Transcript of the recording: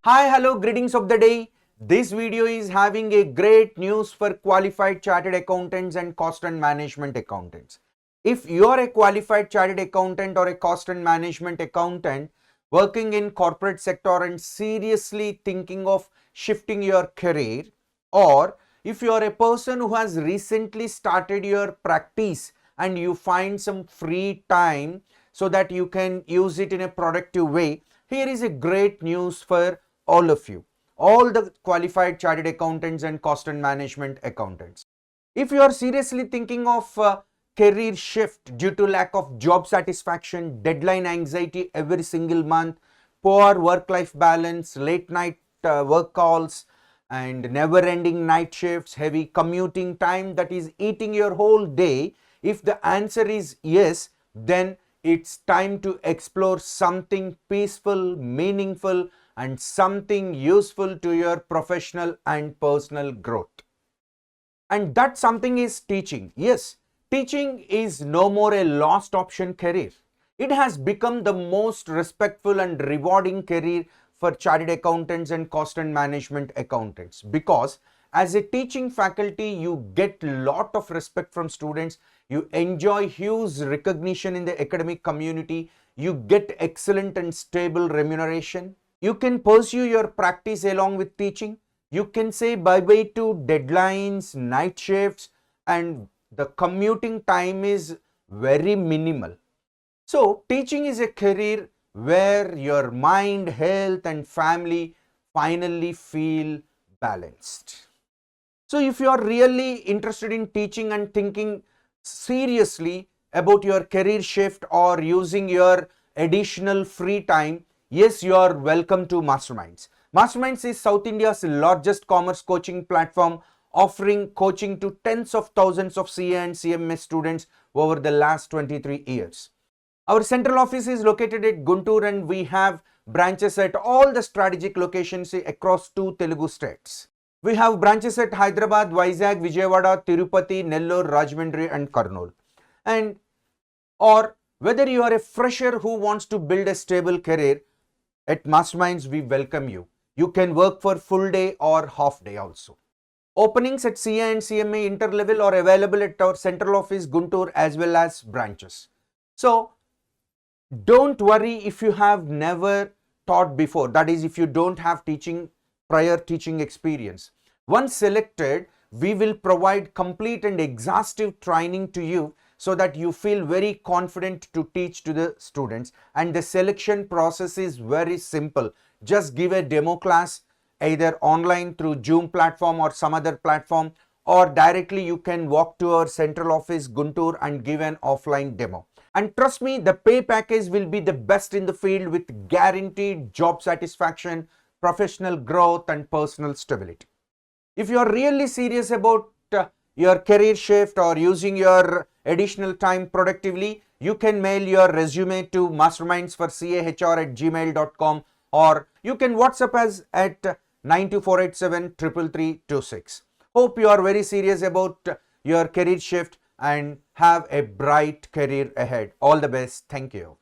Hi, hello, greetings of the day. This video is having a great news for qualified chartered accountants and cost and management accountants. If you are a qualified chartered accountant or a cost and management accountant working in corporate sector and seriously thinking of shifting your career, or if you are a person who has recently started your practice and you find some free time so that you can use it in a productive way, here is a great news for all of you, all the qualified chartered accountants and cost and management accountants. If you are seriously thinking of career shift due to lack of job satisfaction, deadline anxiety every single month, poor work-life balance, late night work calls, and never-ending night shifts, heavy commuting time that is eating your whole day, if the answer is yes, then it's time to explore something peaceful, meaningful, and something useful to your professional and personal growth. And that something is teaching. Yes, teaching is no more a lost option career. It has become the most respectful and rewarding career for chartered accountants and cost and management accountants, because as a teaching faculty you get lot of respect from students, you enjoy huge recognition in the academic community, you get excellent and stable remuneration, you can pursue your practice along with teaching, you can say bye-bye to deadlines, night shifts, and the commuting time is very minimal. So teaching is a career where your mind, health, and family finally feel balanced. So if you are really interested in teaching and thinking seriously about your career shift or using your additional free time, yes, you are welcome to Masterminds. Masterminds is South India's largest commerce coaching platform, offering coaching to tens of thousands of CA and CMA students over the last 23 years. Our central office is located at Guntur and we have branches at all the strategic locations across 2 Telugu states. We have branches at Hyderabad, Vizag, Vijayawada, Tirupati, Nellore, Rajahmundry and Kurnool. And or whether you are a fresher who wants to build a stable career, at Masterminds we welcome you. You can work for full day or half day also. Openings at CA and CMA interlevel are available at our central office Guntur as well as branches. So don't worry if you have never taught before, that is if you don't have prior teaching experience. Once selected, we will provide complete and exhaustive training to you so that you feel very confident to teach to the students, and the selection process is very simple. Just give a demo class either online through Zoom platform or some other platform, or directly you can walk to our central office Guntur and give an offline demo. And trust me, the pay package will be the best in the field with guaranteed job satisfaction, professional growth and personal stability. If you are really serious about your career shift or using your additional time productively, you can mail your resume to mastermindsforcahr@gmail.com, or you can WhatsApp us at 92487 33326. Hope you are very serious about your career shift and have a bright career ahead. All the best. Thank you.